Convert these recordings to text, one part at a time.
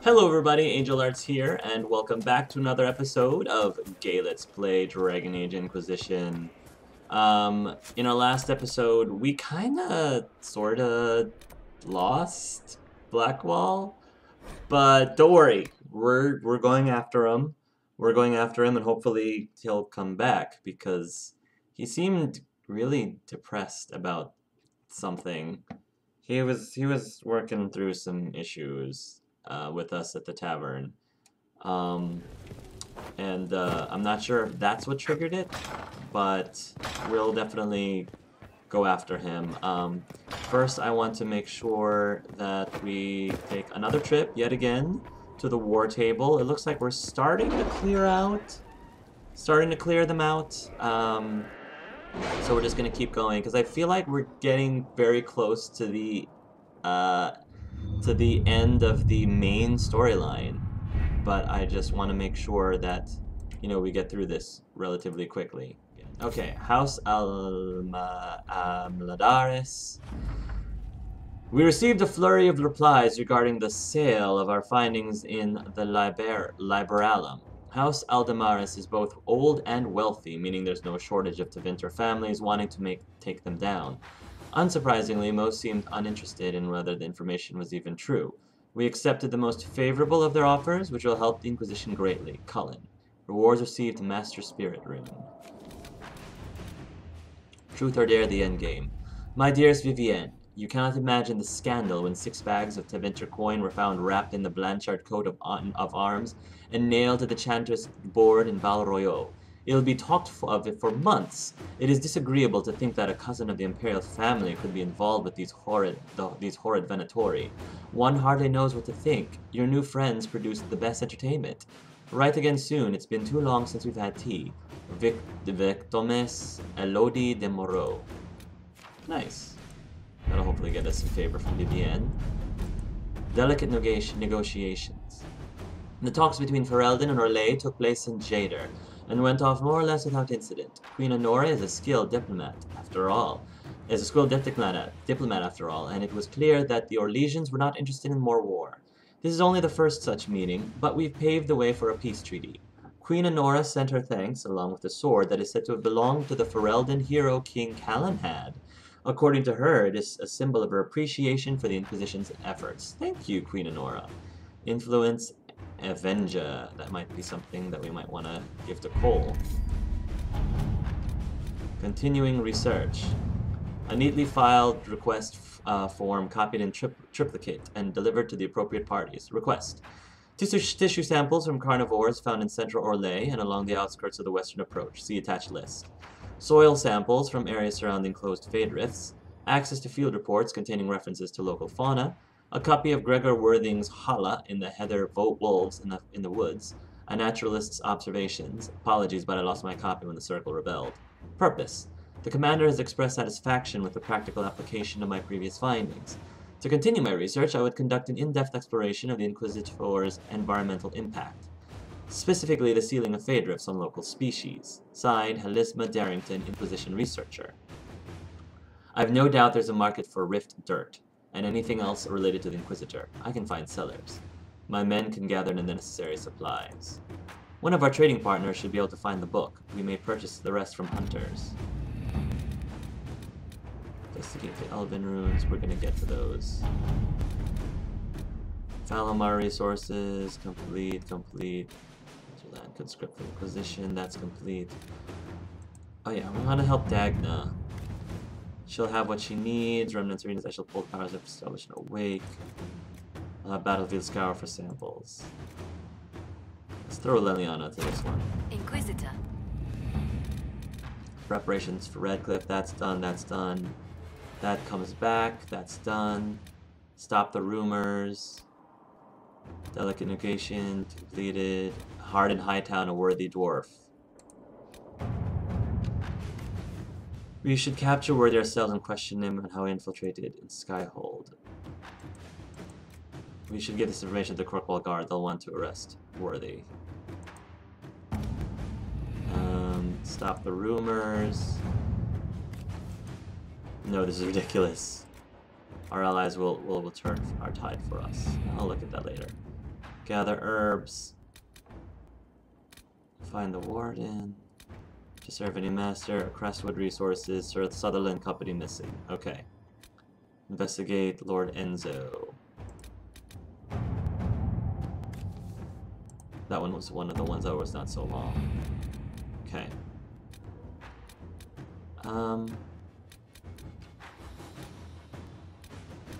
Hello everybody, Angel Arts here, and welcome back to another episode of Gay Let's Play Dragon Age Inquisition. In our last episode, we sorta lost Blackwall, but don't worry, we're going after him. We're going after him, and hopefully he'll come back, because he seemed really depressed about something. He was working through some issues with us at the tavern. Um, I'm not sure if that's what triggered it, but we'll definitely go after him. First, I want to make sure that we take another trip, yet again, to the war table. It looks like we're starting to clear them out. So we're just gonna keep going, because I feel like we're getting very close to the end of the main storyline, but I just want to make sure that, we get through this relatively quickly. Okay, House Almadaris. We received a flurry of replies regarding the sale of our findings in the Liberalum. House Aldamaris is both old and wealthy, meaning there's no shortage of Tevinter families wanting to take them down. Unsurprisingly, most seemed uninterested in whether the information was even true. We accepted the most favorable of their offers, which will help the Inquisition greatly. Cullen. Rewards received Master Spirit Rune. Truth or Dare, the Endgame. My dearest Vivienne, you cannot imagine the scandal when 6 bags of Tevinter coin were found wrapped in the Blanchard coat of arms and nailed to the Chanter's board in Val Royaux. It will be talked of it for months. It is disagreeable to think that a cousin of the imperial family could be involved with these horrid venatori. One hardly knows what to think. Your new friends produce the best entertainment. Write again soon. It's been too long since we've had tea. Victomes Elodie de Moreau. Nice. That'll hopefully get us some favor from Vivienne. Delicate negotiations. The talks between Ferelden and Orlais took place in Jader, and went off more or less without incident. Queen Honora is a skilled diplomat, after all, and it was clear that the Orlesians were not interested in more war. This is only the first such meeting, but we've paved the way for a peace treaty. Queen Honora sent her thanks, along with a sword that is said to have belonged to the Ferelden hero King Calanhad. According to her, it is a symbol of her appreciation for the Inquisition's efforts. Thank you, Queen Honora. Influence Avenger. That might be something that we might want to give to Cole. Continuing research. A neatly filed request form copied in triplicate and delivered to the appropriate parties. Request. Tissue samples from carnivores found in central Orlais and along the outskirts of the western approach. See attached list. Soil samples from areas surrounding closed fade rifts. Access to field reports containing references to local fauna. A copy of Gregor Worthing's Hala in the Heather Wolves in the Woods, a naturalist's observations. Apologies, but I lost my copy when the Circle rebelled. Purpose. The commander has expressed satisfaction with the practical application of my previous findings. To continue my research, I would conduct an in-depth exploration of the Inquisitor's environmental impact, specifically the sealing of fade rifts on local species. Signed, Helisma Darrington, Inquisition Researcher. I've no doubt there's a market for rift dirt, and anything else related to the Inquisitor. I can find sellers. My men can gather the necessary supplies. One of our trading partners should be able to find the book. We may purchase the rest from hunters. Investigate the Elven runes. We're gonna get to those. Falomar resources. Complete. Land conscript for Inquisition. That's complete. Oh yeah, we want to help Dagna. She'll have what she needs. Remnants arenas I shall pull powers of establish and awake. I'll have Battlefield Scour for samples. Let's throw Leliana to this one. Inquisitor. Preparations for Redcliffe, that's done, That comes back, that's done. Stop the rumors. Delicate negation, completed. Hardened Hightown, a worthy dwarf. We should capture Worthy ourselves and question him on how he infiltrated in Skyhold. We should give this information to the Corkwall Guard. They'll want to arrest Worthy. Stop the rumors. No, this is ridiculous. Our allies will turn our tide for us. I'll look at that later. Gather herbs. Find the Warden. To serve any master. Crestwood resources. Sir Sutherland Company missing. Okay. Investigate Lord Enzo. That one was one of the ones that was not so long. Okay.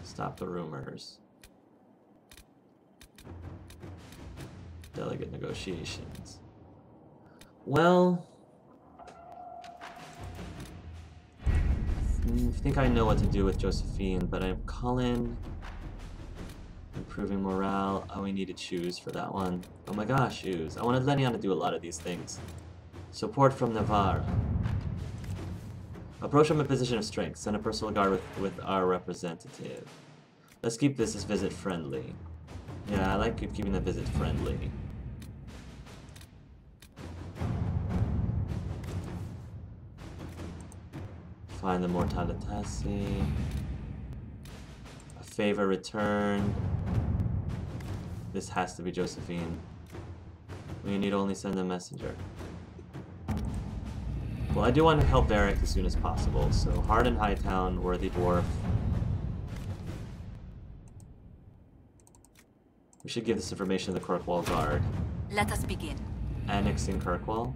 Stop the rumors. Delegate negotiations. Well, I think I know what to do with Josephine, but I'm calling. Improving morale. Oh, we need to choose for that one. Oh my gosh, choose. I wanted Leliana to do a lot of these things. Support from Navarra. Approach from a position of strength. Send a personal guard with our representative. Let's keep this visit friendly. Yeah, I like keeping the visit friendly. Find the Mortalitasi. A favor returned. This has to be Josephine. We need only send a messenger. Well, I do want to help Varric as soon as possible, so Harden Hightown, Worthy Dwarf. We should give this information to the Kirkwall Guard. Let us begin. Annexing Kirkwall.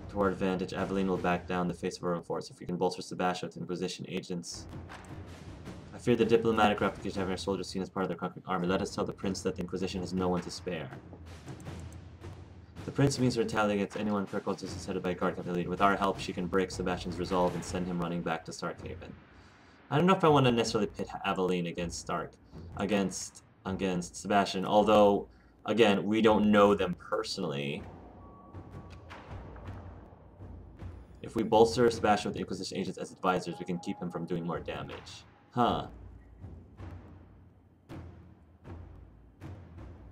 To our advantage, Aveline will back down the face of her own force if we can bolster Sebastian with Inquisition agents. I fear the diplomatic replication of having our soldiers seen as part of their conquering army. Let us tell the Prince that the Inquisition has no one to spare. The Prince means to retaliate against anyone Kirkwall is headed by a guard captain leader. With our help, she can break Sebastian's resolve and send him running back to Starkhaven. I don't know if I want to necessarily pit Aveline against against Sebastian, although, again, we don't know them personally. If we bolster Sebastian with Inquisition agents as advisors, we can keep him from doing more damage. Huh.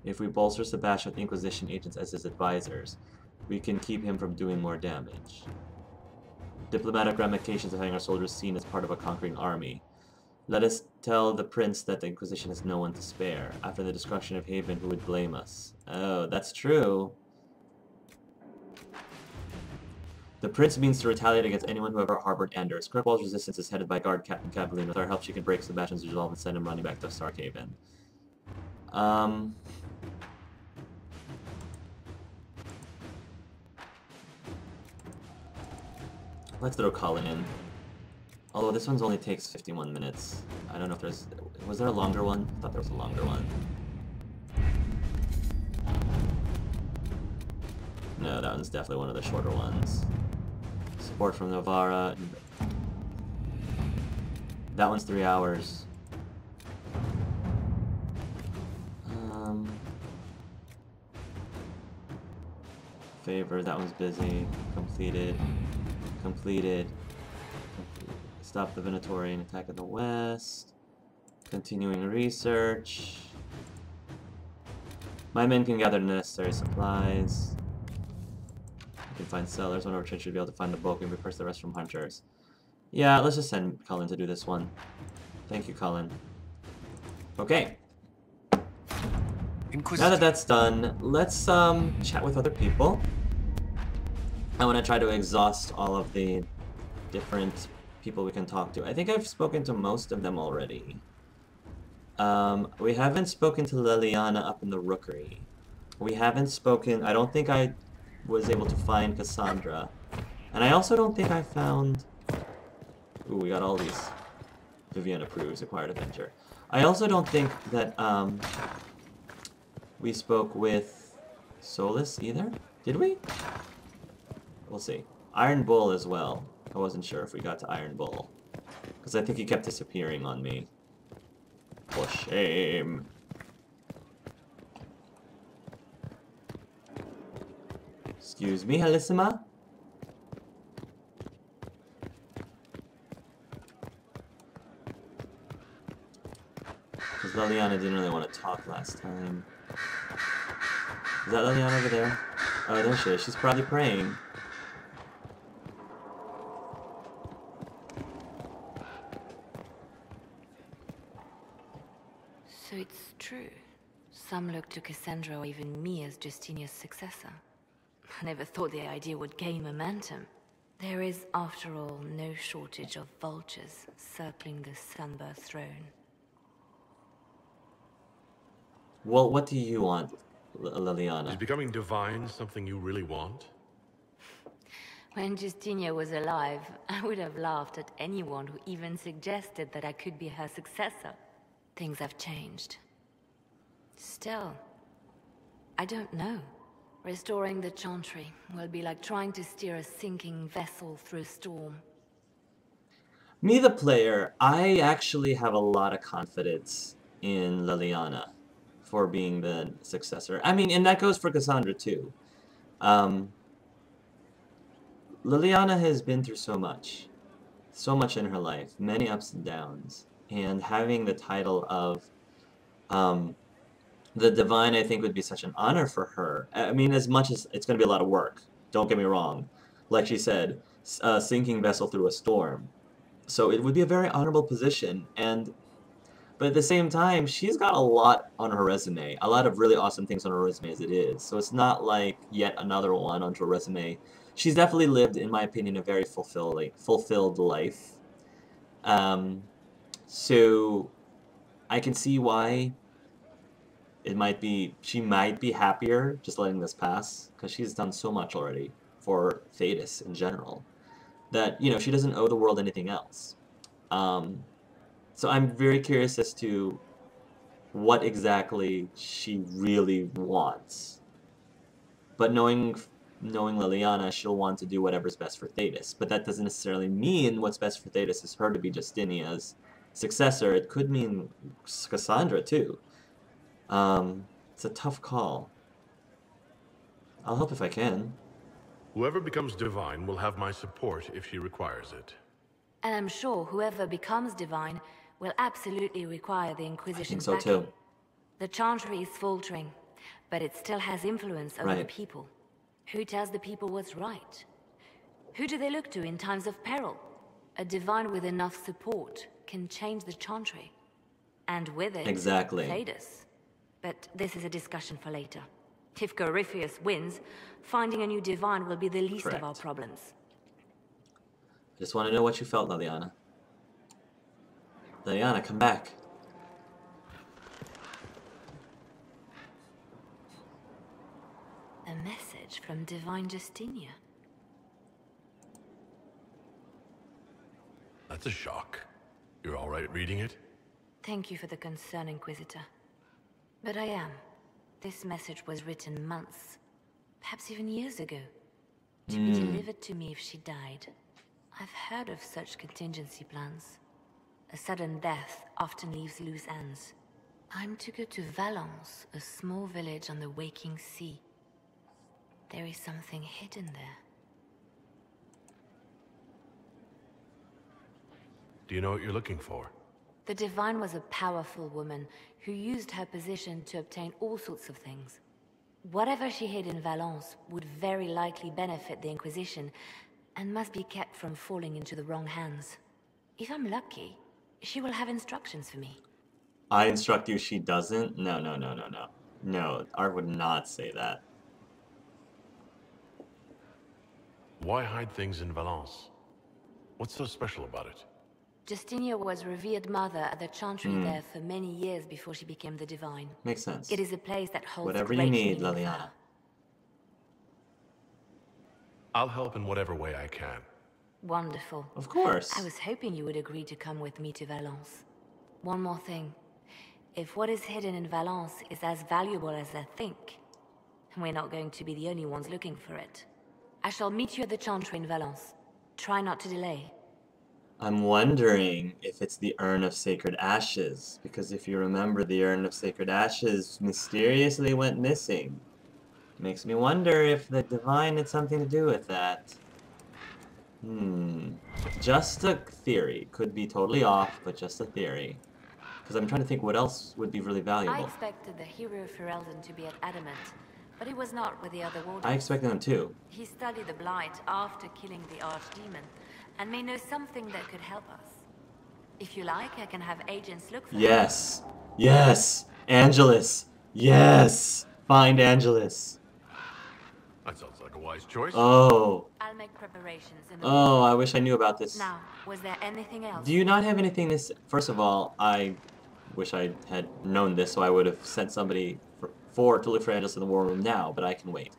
If we bolster Sebastian with Inquisition agents as his advisors, we can keep him from doing more damage. Diplomatic ramifications of having our soldiers seen as part of a conquering army. Let us tell the Prince that the Inquisition has no one to spare. After the destruction of Haven, who would blame us? Oh, that's true. The Prince means to retaliate against anyone who ever harbored Anders. Kirkwall's resistance is headed by Guard Captain Cavaline. With our help, she can break Sebastian's resolve and send him running back to Starkhaven. Let's throw Colin in. Although this one's only takes 51 minutes. I don't know if there's... Was there a longer one? I thought there was a longer one. No, that one's definitely one of the shorter ones. Support from Navarra. That one's 3 hours. Favor, that one's busy. Completed. Completed. Stop the Venatorian attack in the west. Continuing research. My men can gather the necessary supplies. I can find sellers. One of our troops should be able to find the bulk and repurchase the rest from hunters. Yeah, let's just send Cullen to do this one. Thank you, Cullen. Okay. Inquisitor. Now that that's done, let's chat with other people. I want to try to exhaust all of the different people we can talk to. I think I've spoken to most of them already. We haven't spoken to Leliana up in the Rookery. We haven't spoken... I don't think I was able to find Cassandra. And I also don't think I found... Ooh, we got all these. Vivian approves, acquired adventure. I also don't think that we spoke with Solas either. Did we? We'll see. Iron Bull as well. I wasn't sure if we got to Iron Bull. Because I think he kept disappearing on me. For shame. Excuse me, Helissima? Because Leliana didn't really want to talk last time. Is that Leliana over there? Oh, there she is. She's probably praying. So it's true. Some look to Cassandra or even me as Justinia's successor. I never thought the idea would gain momentum. There is, after all, no shortage of vultures circling the Sunburst throne. Well, what do you want, Is Leliana? becoming divine something you really want? When Justinia was alive, I would have laughed at anyone who even suggested that I could be her successor. Things have changed. Still, I don't know. Restoring the Chantry will be like trying to steer a sinking vessel through a storm. Me, the player, I actually have a lot of confidence in Leliana for being the successor. I mean, and that goes for Cassandra too. Leliana has been through so much in her life, many ups and downs, and having the title of the Divine, I think, would be such an honor for her. I mean, as much as it's going to be a lot of work, don't get me wrong. Like she said, a sinking vessel through a storm. So it would be a very honorable position, but at the same time, she's got a lot on her resume, a lot of really awesome things on her resume as it is. So it's not like yet another one onto her resume. She's definitely lived, in my opinion, a very fulfilled life. So I can see why she might be happier just letting this pass, because she's done so much already for Thetis in general, that, she doesn't owe the world anything else. So I'm very curious as to what exactly she really wants. But knowing Leliana, she'll want to do whatever's best for Thetis. But that doesn't necessarily mean what's best for Thetis is her to be Justinia's successor. It could mean Cassandra, too. It's a tough call. I'll help if I can. Whoever becomes divine will have my support if she requires it. And I'm sure whoever becomes divine will absolutely require the Inquisition's I think so, backing. too. The Chantry is faltering, but it still has influence over the people. Who tells the people what's right? Who do they look to in times of peril? A divine with enough support can change the Chantry. And with it, exactly. Thetis. But this is a discussion for later. If Corypheus wins, finding a new divine will be the least of our problems. I just want to know what you felt, Leliana. Leliana, come back. A message from Divine Justinia. That's a shock. You're all right reading it? Thank you for the concern, Inquisitor. But I am. This message was written months, perhaps even years ago, to be delivered to me if she died. I've heard of such contingency plans. A sudden death often leaves loose ends. I'm to go to Valence, a small village on the waking sea. There is something hidden there. Do you know what you're looking for? The Divine was a powerful woman who used her position to obtain all sorts of things. Whatever she hid in Valence would very likely benefit the Inquisition and must be kept from falling into the wrong hands. If I'm lucky, she will have instructions for me. I instruct you she doesn't? No. No, Art would not say that. Why hide things in Valence? What's so special about it? Justinia was revered mother at the Chantry there for many years before she became the Divine. Makes sense. It is a place that holds whatever great you need, meaning for Leliana. her. I'll help in whatever way I can. Wonderful. Of course. I was hoping you would agree to come with me to Valence. One more thing. If what is hidden in Valence is as valuable as I think, we're not going to be the only ones looking for it. I shall meet you at the Chantry in Valence. Try not to delay. I'm wondering if it's the Urn of Sacred Ashes, because if you remember, the Urn of Sacred Ashes mysteriously went missing. Makes me wonder if the Divine had something to do with that. Just a theory. Could be totally off, but just a theory. Because I'm trying to think what else would be really valuable. I expected the hero Ferelden to be at Adamant, but he was not with the other Wardens. I expected him too. He studied the Blight after killing the Archdemon, and may know something that could help us. If you like, I can have agents look for him. Yes. Yes! Angelus! Yes! Find Angelus. That sounds like a wise choice. Oh. I'll make preparations in the Oh, I wish I knew about this. Now, was there anything else? Do you not have anything to say? First of all, I wish I had known this, so I would have sent somebody to look for Angelus in the war room now, but I can wait.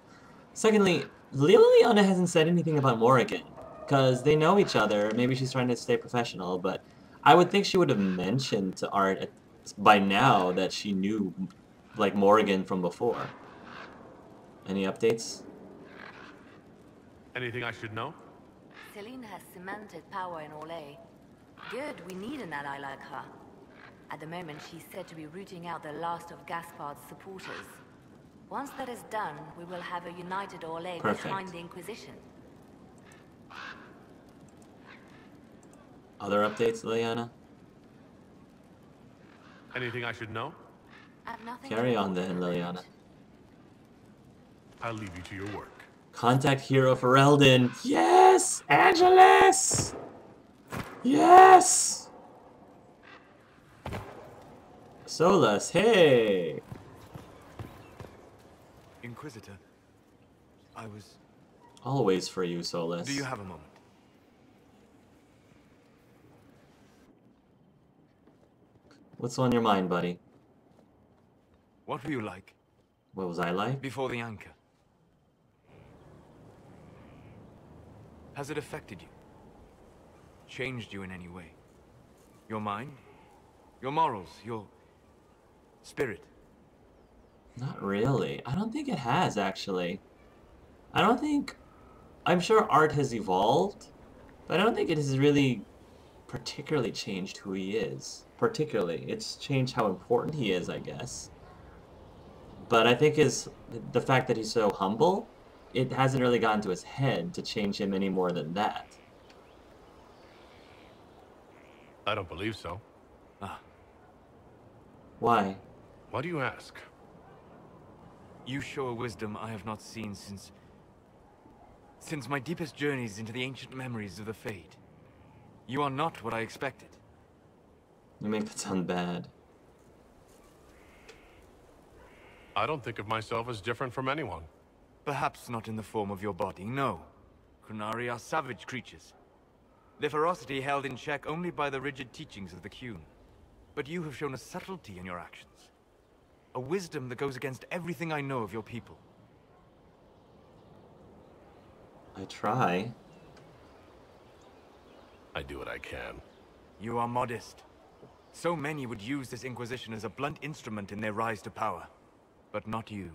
Secondly, Leliana hasn't said anything about Morrigan, because they know each other. Maybe she's trying to stay professional, but I would think she would have mentioned to Art by now that she knew, like, Morrigan from before. Any updates? Anything I should know? Celine has cemented power in Orlais. Good, we need an ally like her. At the moment, she's said to be rooting out the last of Gaspard's supporters. Once that is done, we will have a united Orlais behind the Inquisition. Other updates, Leliana? Anything I should know? I've nothing Carry to on report then, at the Leliana. moment. I'll leave you to your work. Contact hero for Eldon. Yes! Angelus! Yes! Solas, hey! Inquisitor, I was... Always for you, Solas. Do you have a moment? What's on your mind, buddy? What were you like What was I like? before the anchor? Has it affected you? Changed you in any way? Your mind? Your morals? Your spirit? Not really. I don't think it has, actually. I don't think... I'm sure Art has evolved, but I don't think it has really particularly changed who he is. Particularly. It's changed how important he is, I guess. But I think the fact that he's so humble, it hasn't really gotten to his head to change him any more than that. I don't believe so. Ah, Why? Why do you ask? you show a wisdom I have not seen since my deepest journeys into the ancient memories of the Fade. You are not what I expected. You make that sound bad. I don't think of myself as different from anyone. Perhaps not in the form of your body, no. Qunari are savage creatures. Their ferocity held in check only by the rigid teachings of the Qun. But you have shown a subtlety in your actions. A wisdom that goes against everything I know of your people. I try. I do what I can. You are modest. So many would use this Inquisition as a blunt instrument in their rise to power. But not you.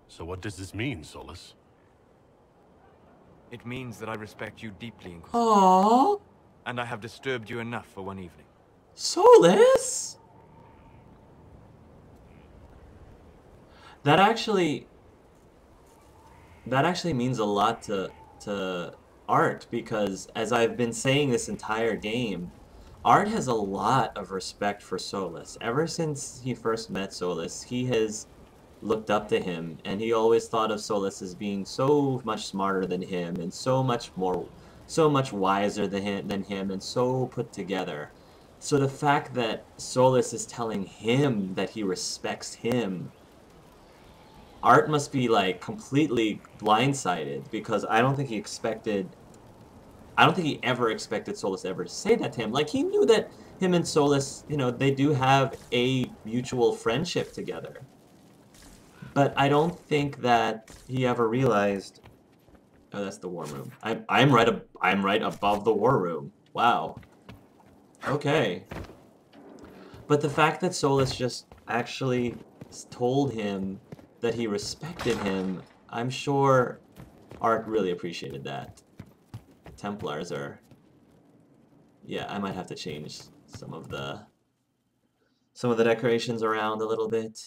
So what does this mean, Solas? It means that I respect you deeply, Inquisitor. Aww! And I have disturbed you enough for one evening. Solas? That actually means a lot to Art, because as I've been saying this entire game, Art has a lot of respect for Solas. Ever since he first met Solas, he has looked up to him, and he always thought of Solas as being so much smarter than him, and so much wiser than him, and so put together. So the fact that Solas is telling him that he respects him, Art must be, like, completely blindsided, because I don't think he ever expected Solas ever to say that to him. Like, he knew that him and Solas, you know, they do have a mutual friendship together. But I don't think that he ever realized... Oh, that's the war room. I'm right above the war room. Wow. Okay. But the fact that Solas just actually told him that he respected him, I'm sure Art really appreciated that. Templars are... Yeah, I might have to change some of the decorations around a little bit.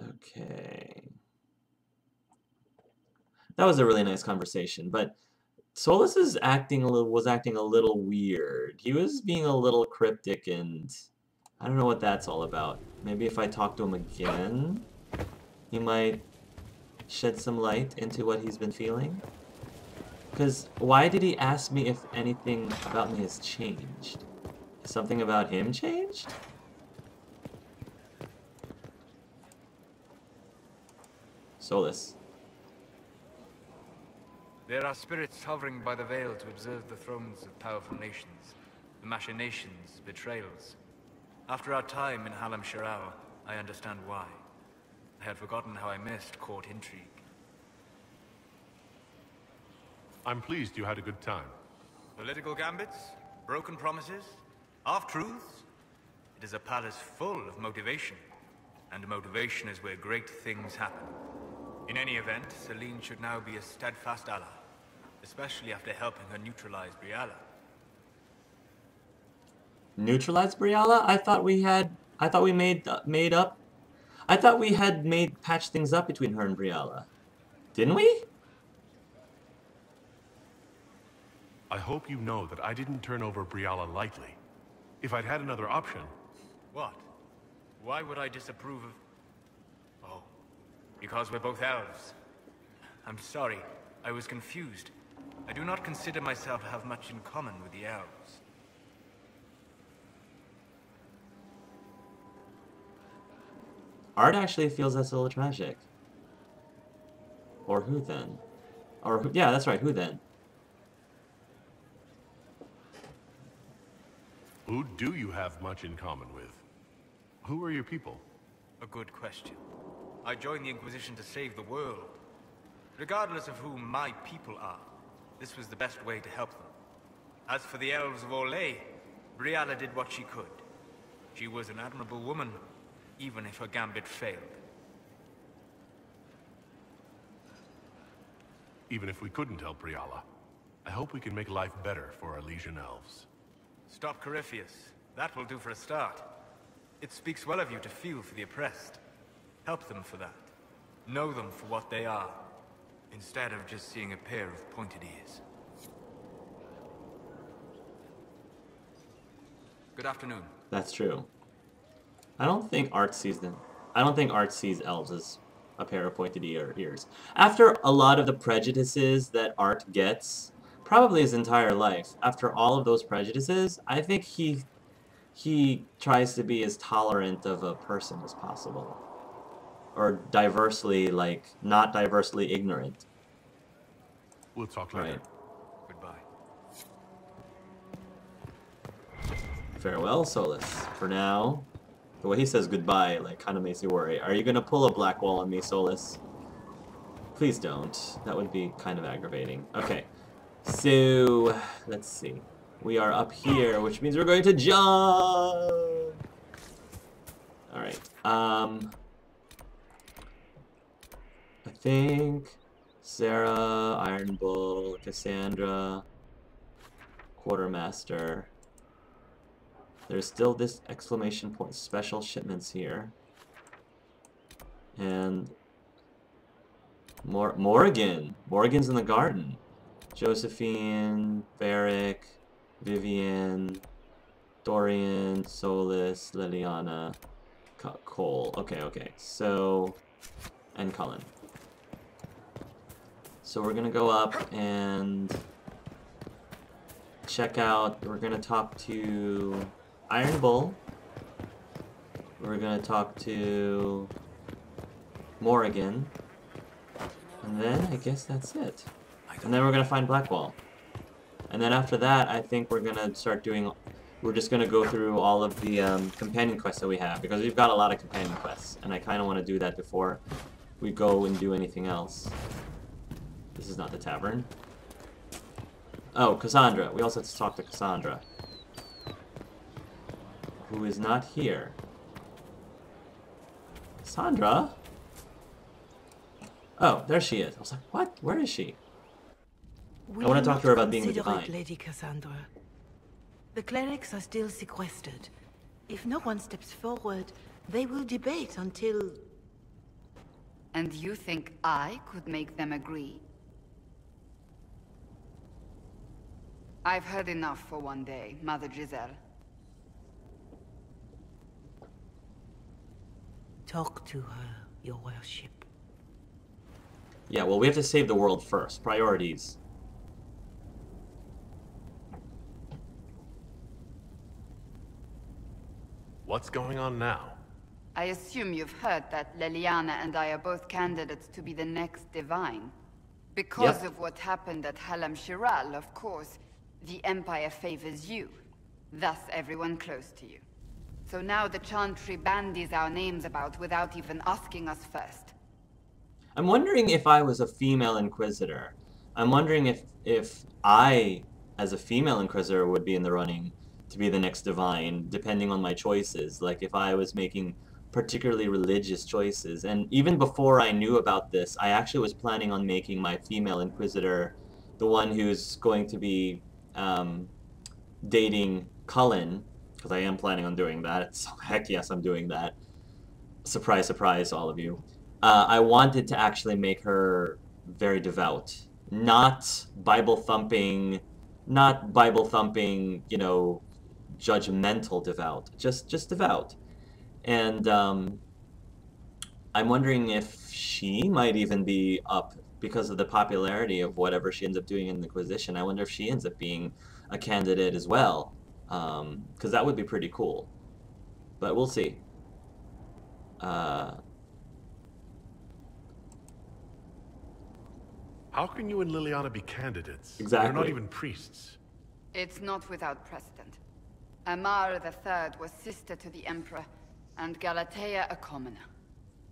Okay. That was a really nice conversation, but Solas was acting a little weird. He was being a little cryptic, and I don't know what that's all about. Maybe if I talk to him again, he might shed some light into what he's been feeling. Because why did he ask me if anything about me has changed? Something about him changed? Solas. There are spirits hovering by the veil to observe the thrones of powerful nations, the machinations, betrayals. After our time in Halam Shirao, I understand why. I had forgotten how I missed court intrigue. I'm pleased you had a good time. Political gambits, broken promises, half-truths. It is a palace full of motivation, and motivation is where great things happen. In any event, Celine should now be a steadfast ally, especially after helping her neutralize Briala. Neutralize Briala? I thought we had patched things up between her and Briala. Didn't we? I hope you know that I didn't turn over Briala lightly. If I'd had another option... What? Why would I disapprove of... Oh, because we're both elves. I'm sorry, I was confused. I do not consider myself to have much in common with the elves. Art actually feels that's a little tragic. Or who then? Or who, yeah, that's right, who then? Who do you have much in common with? Who are your people? A good question. I joined the Inquisition to save the world. Regardless of who my people are, this was the best way to help them. As for the elves of Orlais, Briala did what she could. She was an admirable woman, even if her gambit failed. Even if we couldn't help Briala, I hope we can make life better for our Legion elves. Stop Corypheus. That will do for a start. It speaks well of you to feel for the oppressed. Help them for that. Know them for what they are, instead of just seeing a pair of pointed ears. Good afternoon. That's true. I don't think Art sees them. I don't think Art sees elves as a pair of pointed ears. After a lot of the prejudices that Art gets, probably his entire life, after all of those prejudices, I think he tries to be as tolerant of a person as possible. Or diversely, like, not diversely ignorant. We'll talk later. Right. Goodbye. Farewell, Solas. For now, the way he says goodbye, like, kind of makes me worry. Are you gonna pull a black wall on me, Solas? Please don't. That would be kind of aggravating. Okay. So, let's see. We are up here, which means we're going to jump! Alright, I think Sarah, Iron Bull, Cassandra, Quartermaster. There's still this exclamation point, special shipments here. And Morrigan. Morrigan's in the garden. Josephine, Varric, Vivian, Dorian, Solas, Leliana, Cole. Okay. So, and Cullen. So we're gonna go up and check out, we're gonna talk to Iron Bull. We're gonna talk to Morrigan. And then I guess that's it. And then we're gonna find Blackwall. And then after that, I think we're gonna start doing, we're just gonna go through all of the companion quests that we have, because we've got a lot of companion quests, and I kinda wanna do that before we go and do anything else. This is not the tavern. Oh, Cassandra. We also have to talk to Cassandra, who is not here. Cassandra? Oh, there she is. I was like, what? Where is she? I want to talk to her about being the divine. Lady Cassandra. The clerics are still sequestered. If no one steps forward, they will debate until... And you think I could make them agree? I've heard enough for one day, Mother Giselle. Talk to her, your worship. Yeah, well, we have to save the world first. Priorities. What's going on now? I assume you've heard that Leliana and I are both candidates to be the next Divine. Because of what happened at Halam Shiral, of course, the Empire favors you. Thus everyone close to you. So now the Chantry bandies our names about without even asking us first. I'm wondering if I was a female Inquisitor. I'm wondering if I, as a female Inquisitor, would be in the running to be the next Divine, depending on my choices. Like, if I was making particularly religious choices. And even before I knew about this, I actually was planning on making my female Inquisitor the one who's going to be dating Cullen, because I am planning on doing that. So heck yes, I'm doing that. Surprise, surprise, all of you. I wanted to actually make her very devout. Not Bible-thumping, you know, judgmental devout. Just devout. And I'm wondering if she might even be up because of the popularity of whatever she ends up doing in the Inquisition. I wonder if she ends up being a candidate as well, because that would be pretty cool. But we'll see. How can you and Leliana be candidates? Exactly. You're not even priests. It's not without precedent. Amar III was sister to the Emperor, and Galatea a commoner.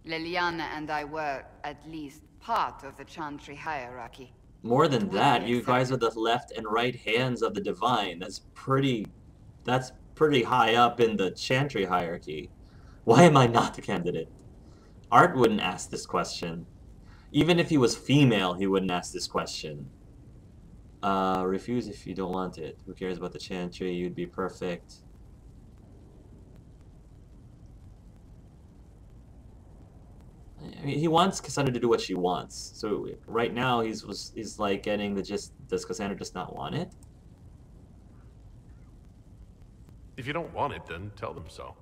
Leliana and I were, at least, part of the Chantry hierarchy. More than that, you guys are the left and right hands of the Divine. That's pretty high up in the Chantry hierarchy. Why am I not the candidate? Art wouldn't ask this question. Even if he was female, he wouldn't ask this question. Refuse if you don't want it. Who cares about the Chantry? You'd be perfect. I mean, he wants Cassandra to do what she wants. So right now he's like getting the gist. Does Cassandra just not want it? If you don't want it, then tell them so.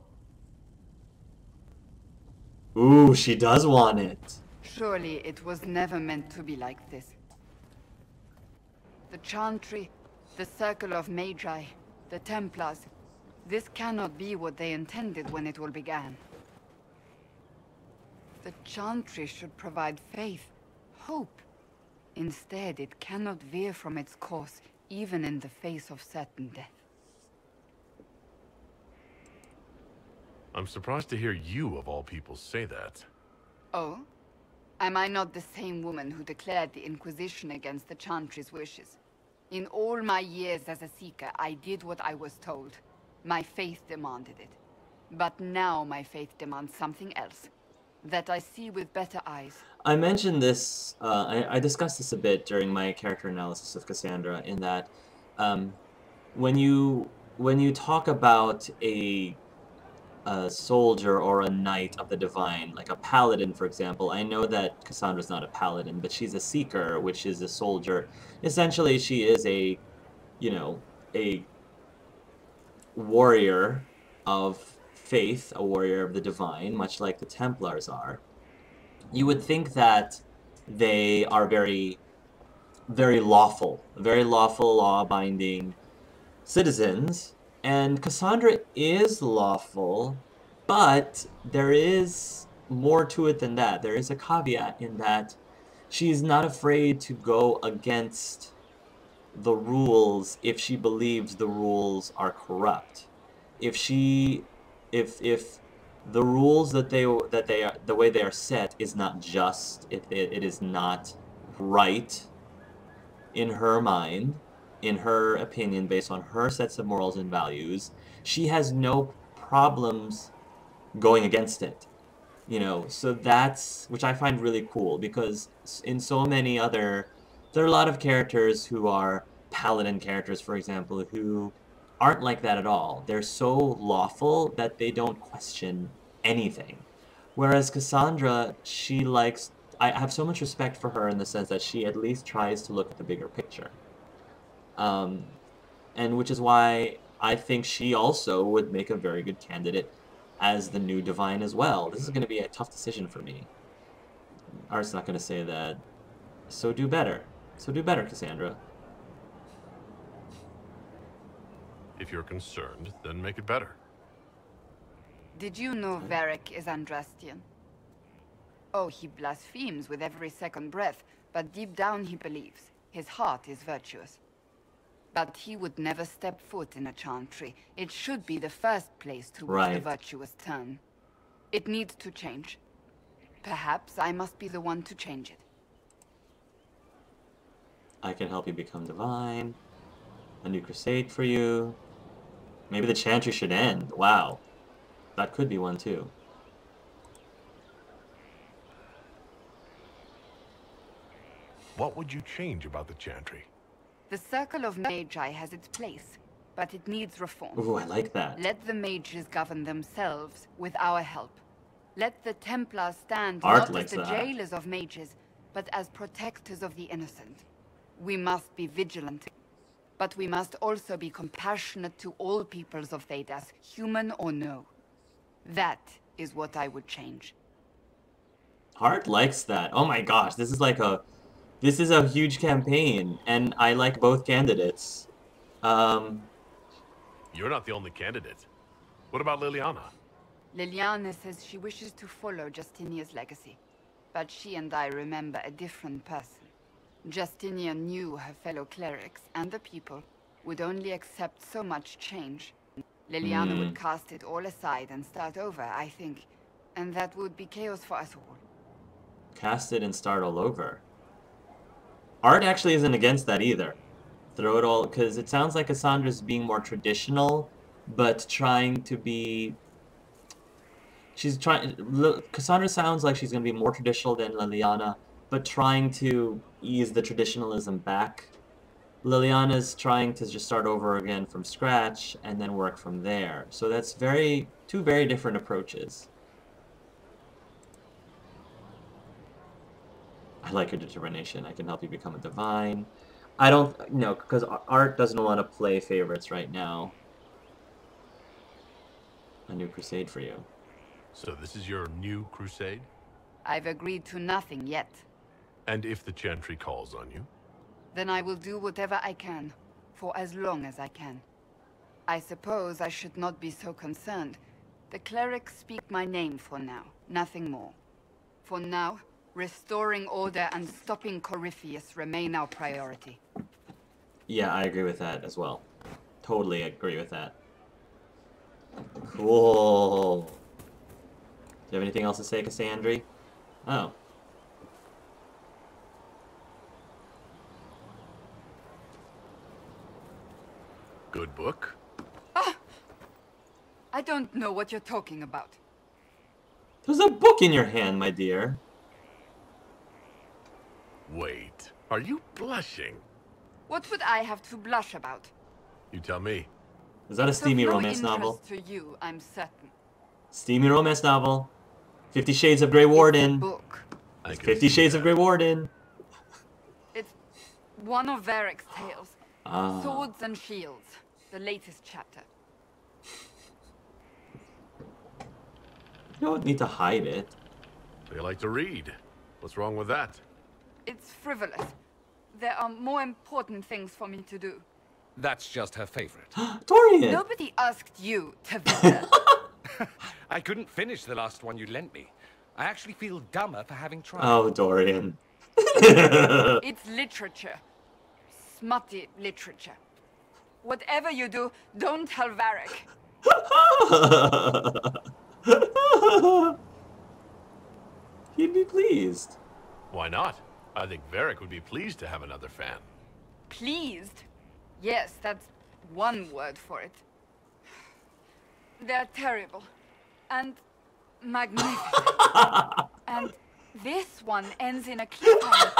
Ooh, she does want it. Surely it was never meant to be like this. The Chantry, the Circle of Magi, the Templars. This cannot be what they intended when it all began. The Chantry should provide faith, hope. Instead, it cannot veer from its course, even in the face of certain death. I'm surprised to hear you, of all people, say that. Oh? Am I not the same woman who declared the Inquisition against the Chantry's wishes? In all my years as a Seeker, I did what I was told. My faith demanded it. But now my faith demands something else. That I see with better eyes. I mentioned this, I discussed this a bit during my character analysis of Cassandra, in that when you talk about a soldier or a knight of the Divine, like a paladin, for example. I know that Cassandra's not a paladin, but she's a seeker, which is a soldier. Essentially, she is a, you know, a warrior of faith, a warrior of the Divine, much like the Templars are. You would think that they are very lawful, law-binding citizens. And Cassandra is lawful, but there is more to it than that. There is a caveat in that she's not afraid to go against the rules if she believes the rules are corrupt. If the rules the way they are set is not just, it is not right in her mind, in her opinion, based on her sets of morals and values, she has no problems going against it. You know, so that's, which I find really cool, because in so many other, there are a lot of characters who are paladin characters, for example, who aren't like that at all. They're so lawful that they don't question anything. Whereas Cassandra, she likes, I have so much respect for her in the sense that she at least tries to look at the bigger picture. And which is why I think she also would make a very good candidate as the new Divine as well. This is going to be a tough decision for me. Art's not going to say that. So do better. So do better, Cassandra. If you're concerned, then make it better. Did you know Varric is Andrastian? Oh, he blasphemes with every second breath, but deep down he believes. His heart is virtuous. But he would never step foot in a chantry. It should be the first place to which the virtuous turn. It needs to change. Perhaps I must be the one to change it. I can help you become divine. A new crusade for you. Maybe the chantry should end. Wow. That could be one too. What would you change about the chantry? The Circle of Magi has its place, but it needs reform. Ooh, I like that. Let the mages govern themselves with our help. Let the Templars stand Art not as the jailers of mages, but as protectors of the innocent. We must be vigilant, but we must also be compassionate to all peoples of Thedas, human or no. That is what I would change. Art likes that. Oh my gosh, this is a huge campaign, and I like both candidates. You're not the only candidate. What about Leliana? Leliana says she wishes to follow Justinia's legacy, but she and I remember a different person. Justinia knew her fellow clerics and the people would only accept so much change. Leliana would cast it all aside and start over, I think, and that would be chaos for us all. Cast it and start all over. Art actually isn't against that either. Throw it all, because it sounds like Cassandra's being more traditional, but trying to be... Cassandra sounds like she's going to be more traditional than Leliana, but trying to ease the traditionalism back. Leliana's trying to just start over again from scratch and then work from there. So that's two very different approaches. I like your determination. I can help you become a divine. I don't, because Art doesn't want to play favorites right now. A new crusade for you. So this is your new crusade? I've agreed to nothing yet. And if the chantry calls on you? Then I will do whatever I can, for as long as I can. I suppose I should not be so concerned. The clerics speak my name for now, nothing more. For now, restoring order and stopping Corypheus remain our priority. Yeah, I agree with that as well. Totally agree with that. Cool. Do you have anything else to say, Cassandra? Oh. Good book? Ah! I don't know what you're talking about. There's a book in your hand, my dear. Wait, are you blushing? What would I have to blush about? You tell me. Is that a steamy romance novel? To you, I'm certain. Steamy romance novel. 50 Shades of Grey Warden. Book. 50 Shades of Grey Warden. It's one of Varric's tales. Ah. Swords and Shields. The latest chapter. You don't need to hide it. They like to read. What's wrong with that? It's frivolous. There are more important things for me to do. That's just her favorite. Dorian! Nobody asked you to visit. I couldn't finish the last one you lent me. I actually feel dumber for having tried. Oh, Dorian. It's literature. Smutty literature. Whatever you do, don't tell Varric. He'd be pleased. Why not? I think Varric would be pleased to have another fan. Pleased? Yes, that's one word for it. They're terrible. And magnificent. And this one ends in a cliffhanger.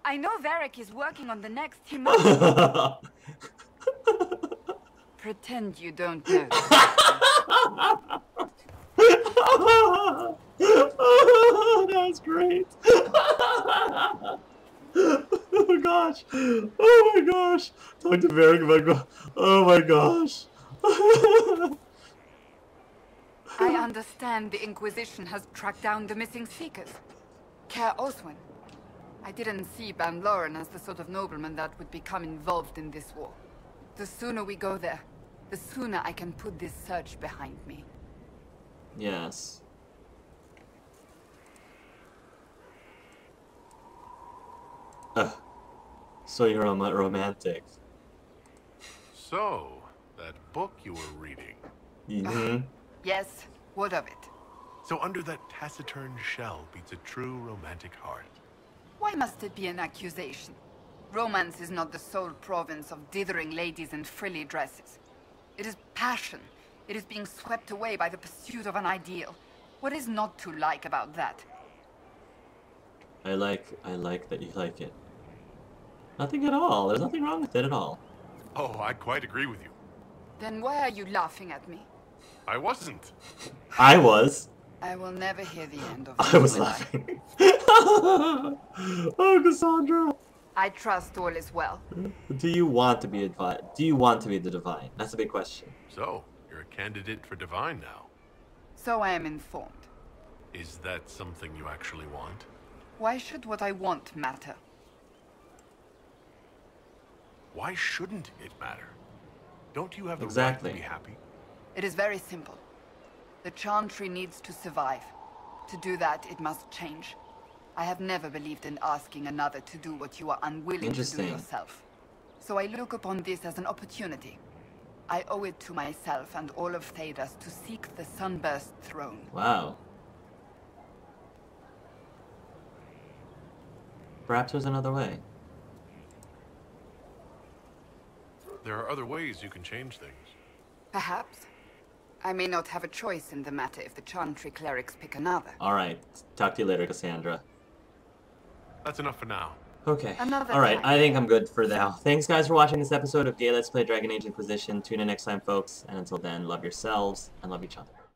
I know Varric is working on the next. He must... Pretend you don't know. That's great. Oh my gosh. Oh my gosh. Talk to Varric about... Oh my gosh. I understand the Inquisition has tracked down the missing Seekers. Care Oswin. I didn't see Ban Loren as the sort of nobleman that would become involved in this war. The sooner we go there, the sooner I can put this search behind me. Yes. So you're a romantic. So, that book you were reading. Mm-hmm. Yes, what of it? So under that taciturn shell beats a true romantic heart. Why must it be an accusation? Romance is not the sole province of dithering ladies in frilly dresses. It is passion. It is being swept away by the pursuit of an ideal. What is not to like about that? I like that you like it. Nothing at all. There's nothing wrong with it at all. Oh, I quite agree with you. Then why are you laughing at me? I wasn't. I was. I will never hear the end of I was will laughing. Oh, Cassandra. I trust all is well. Do you want to be advised? Do you want to be the divine? That's a big question. So, you're a candidate for divine now. So I am informed. Is that something you actually want? Why should what I want matter? Why shouldn't it matter? Don't you have the Exactly. right to be happy? It is very simple. The Chantry needs to survive. To do that, it must change. I have never believed in asking another to do what you are unwilling to do Interesting. yourself. So I look upon this as an opportunity. I owe it to myself and all of Thedas to seek the Sunburst throne. Wow. Perhaps there's another way. There are other ways you can change things. Perhaps. I may not have a choice in the matter if the Chantry clerics pick another. Alright. Talk to you later, Cassandra. That's enough for now. Okay. Another Alright, time. I think I'm good for now. Thanks, guys, for watching this episode of Gay Let's Play Dragon Age Inquisition. Tune in next time, folks. And until then, love yourselves and love each other.